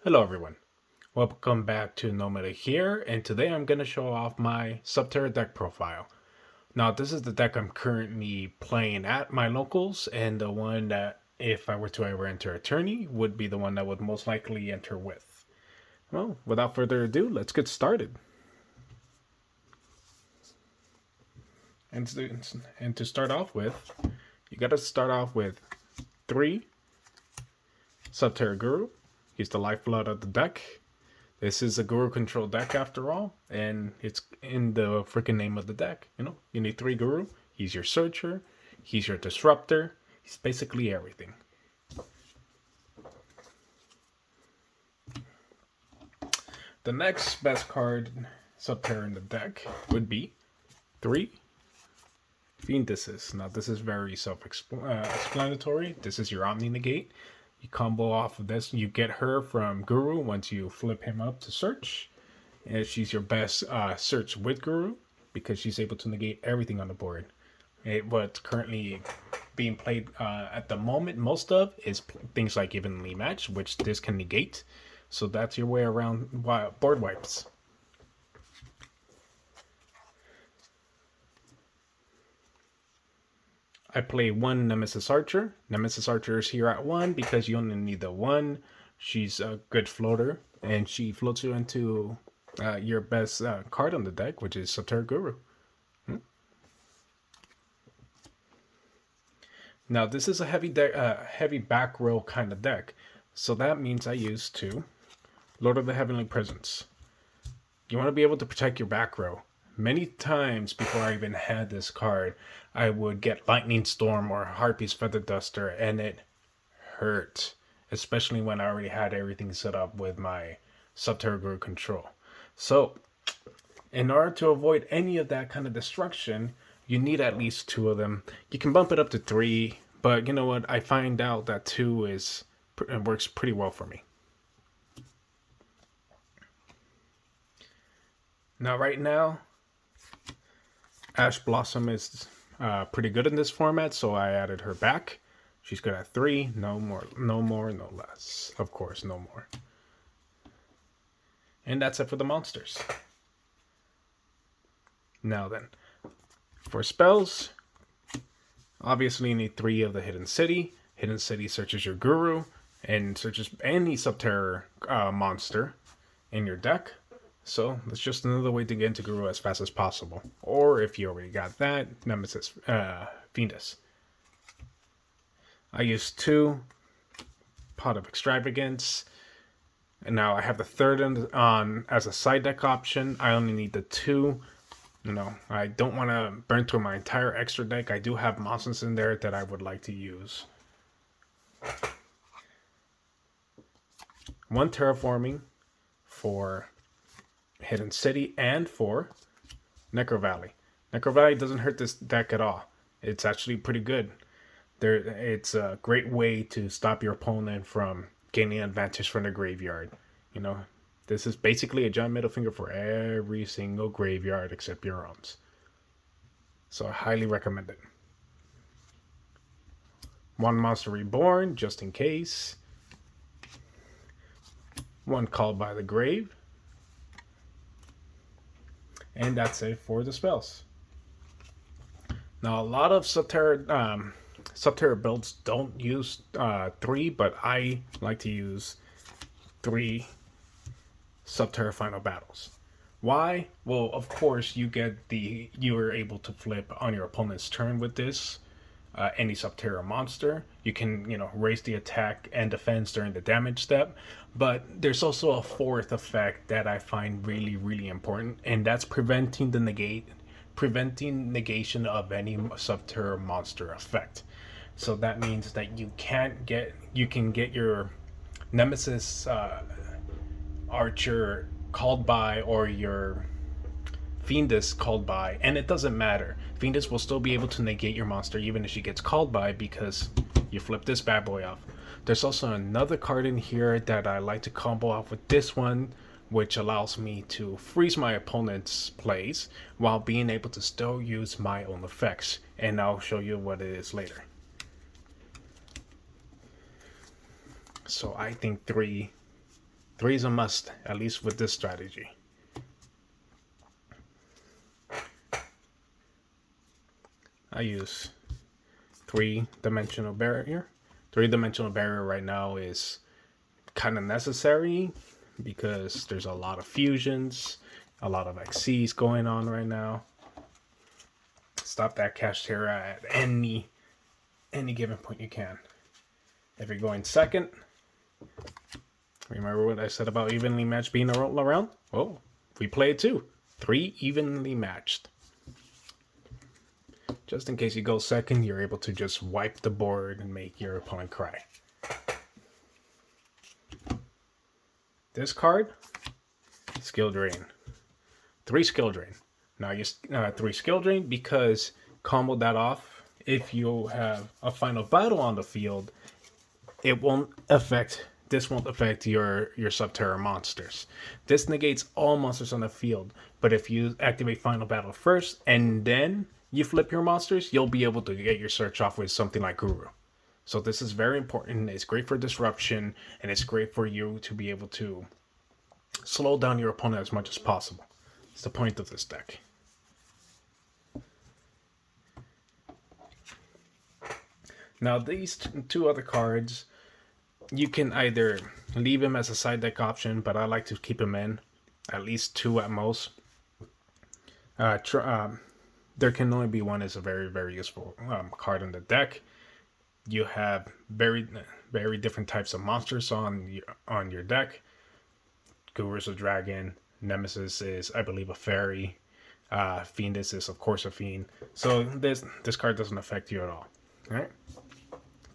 Hello everyone, welcome back to Nomadic here, and today I'm going to show off my Subterror deck profile. Now this is the deck I'm currently playing at my locals, and the one that if I were to ever enter a tourney would be the one that would most likely enter with. Well, without further ado, let's get started. And to start off with, you got to start off with 3 Subterror Guru. He's the lifeblood of the deck. This is a Guru control deck after all, and it's in the freaking name of the deck. You need 3 Guru. He's your searcher, he's your disruptor, he's basically everything. The next best card Subterror in the deck would be 3 Fiendises. Now this is very self-explanatory. This is your Omni Negate. You combo off of this. You get her from Guru once you flip him up to search. And she's your best search with Guru because she's able to negate everything on the board. What's currently being played at the moment, most of, is things like evenly matched, which this can negate. So that's your way around board wipes. I play 1 Nemesis Archer. Nemesis Archer is here at 1 because you only need the 1. She's a good floater, and she floats you into your best card on the deck, which is Subterror Guru. Now this is a heavy back row kind of deck, so that means I use 2 Lord of the Heavenly Presence. You want to be able to protect your back row. Many times before I even had this card, I would get Lightning Storm or Harpy's Feather Duster, and it hurt, especially when I already had everything set up with my Subterror Guru control. So, in order to avoid any of that kind of destruction, you need at least 2 of them. You can bump it up to 3, but you know what? I find out that 2 works pretty well for me. Now, right now, Ash Blossom is pretty good in this format, so I added her back. She's good at 3, no more, no less. Of course, no more. And that's it for the monsters. Now then, for spells, obviously you need 3 of the Hidden City. Hidden City searches your Guru and searches any Subterror monster in your deck. So that's just another way to get into Guru as fast as possible. Or if you already got that, Nemesis Fiendus. I used 2 Pot of Extravagance. And now I have the 3rd on as a side deck option. I only need the 2. I don't want to burn through my entire extra deck. I do have monsters in there that I would like to use. 1 Terraforming for Hidden City and for Necro Valley. Necro Valley doesn't hurt this deck at all. It's actually pretty good. It's a great way to stop your opponent from gaining advantage from the graveyard. This is basically a giant middle finger for every single graveyard except your own. So I highly recommend it. 1 Monster Reborn, just in case. 1 Called by the Grave. And that's it for the spells. Now, a lot of Subterror builds don't use 3, but I like to use 3 Subterror Final Battles. Why? Well, of course, you are able to flip on your opponent's turn with this. Any Subterror monster. You can, raise the attack and defense during the damage step. But there's also a 4th effect that I find really, really important, and that's preventing negation of any Subterror monster effect. So that means that you can get your Nemesis Archer called by or your Fiendus called by, and it doesn't matter. Fiendus will still be able to negate your monster even if she gets called by because you flip this bad boy off. There's also another card in here that I like to combo off with this one, which allows me to freeze my opponent's plays while being able to still use my own effects. And I'll show you what it is later. So I think 3 3 is a must, at least with this strategy. I use 3-dimensional barrier. 3-dimensional barrier right now is kind of necessary because there's a lot of fusions, a lot of XCs going on right now. Stop that Kashtira at any given point you can. If you're going second, remember what I said about evenly matched being around? Well, we played 2. 3 evenly matched. Just in case you go second, you're able to just wipe the board and make your opponent cry. This card, skill drain. 3 skill drain. Now you 3 skill drain because combo that off. If you have a final battle on the field, this won't affect your Subterror monsters. This negates all monsters on the field. But if you activate final battle first and then you flip your monsters, you'll be able to get your search off with something like Guru. So this is very important. It's great for disruption, and it's great for you to be able to slow down your opponent as much as possible. It's the point of this deck. Now these 2 other cards, you can either leave them as a side deck option, but I like to keep them in, at least 2 at most. There can only be 1 is a very, very useful card in the deck. You have very, very different types of monsters on your deck. Guru is a dragon. Nemesis is, I believe, a fairy. Fiendus is, of course, a fiend. So this card doesn't affect you at all. All right.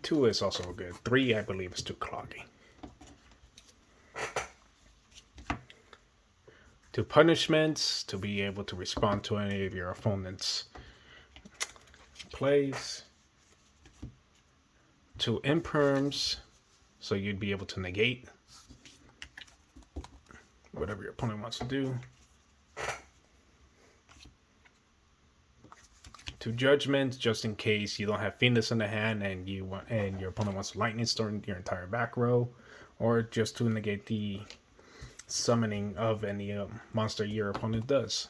2 is also good. 3, I believe, is too cloggy. 2 punishments to be able to respond to any of your opponent's plays. 2 imperms, so you'd be able to negate whatever your opponent wants to do. 2 judgments, just in case you don't have Fiendus in the hand and your opponent wants to Lightning Storm your entire back row, or just to negate the summoning of any monster your opponent does.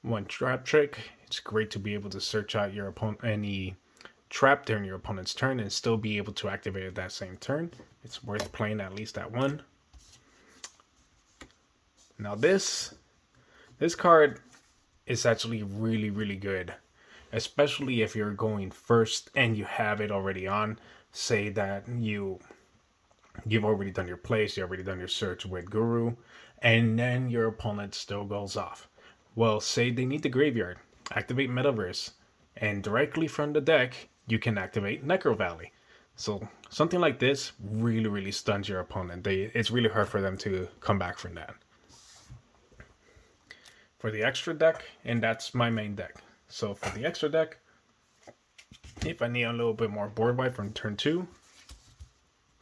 One trap trick. It's great to be able to search out your opponent any trap during your opponent's turn and still be able to activate it that same turn. It's worth playing at least that 1. Now this card is actually really, really good, especially if you're going first and you have it already on. Say that you've already done your plays, you've already done your search with Guru, and then your opponent still goes off. Well, say they need the graveyard, activate Metaverse, and directly from the deck, you can activate Necro Valley. So something like this really, really stuns your opponent. It's really hard for them to come back from that. For the extra deck, and that's my main deck. So for the extra deck, if I need a little bit more board wipe from turn 2,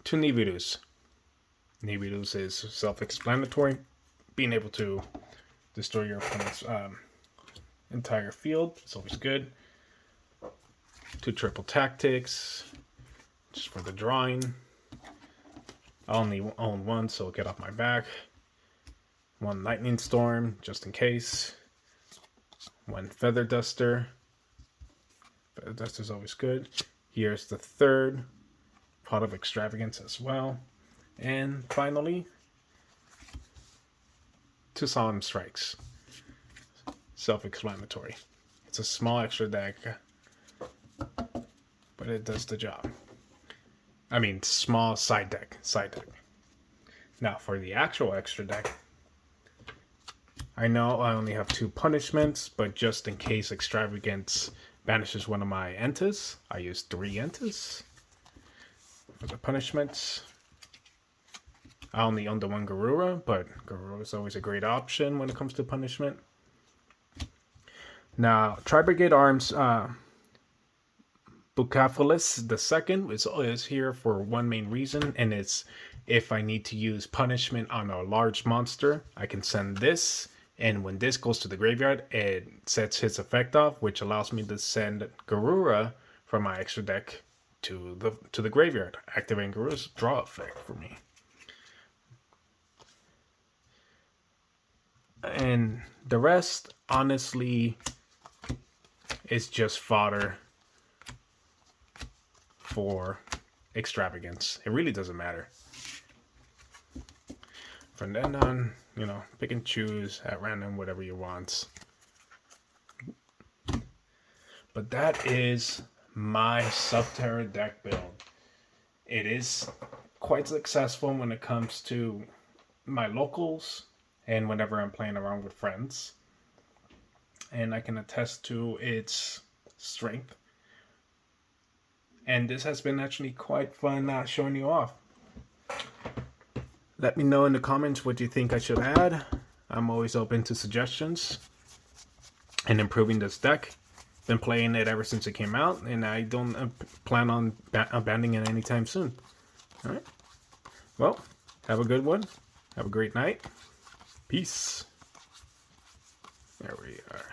2 Nibiru's. Nibiru's is self-explanatory. Being able to destroy your opponent's entire field is always good. 2 triple tactics, just for the drawing. I only own 1, so get off my back. 1 Lightning Storm, just in case. 1 Feather Duster. Feather Duster is always good. Here's the 3rd Pot of Extravagance as well. And finally, 2 Solemn Strikes. Self-explanatory. It's a small extra deck, but it does the job. I mean, small side deck. Now, for the actual extra deck, I know I only have 2 punishments, but just in case Extravagance banishes one of my Entas, I use 3 Entas for the punishments. I only own the 1 Garura, but Garura is always a great option when it comes to punishment. Now, Tri-Brigade Arms, Bucephalus II is here for one main reason, and it's if I need to use punishment on a large monster, I can send this, and when this goes to the graveyard, it sets his effect off, which allows me to send Garura from my extra deck to the graveyard. Activating Garua's draw effect for me. And the rest, honestly, is just fodder for extravagance. It really doesn't matter. From then on, pick and choose at random whatever you want. But that is my Subterror deck build. It is quite successful when it comes to my locals and whenever I'm playing around with friends. And I can attest to its strength. And this has been actually quite fun showing you off. Let me know in the comments what you think I should add. I'm always open to suggestions and improving this deck. Been playing it ever since it came out, and I don't plan on abandoning it anytime soon. All right. Well, have a good one. Have a great night. Peace. There we are.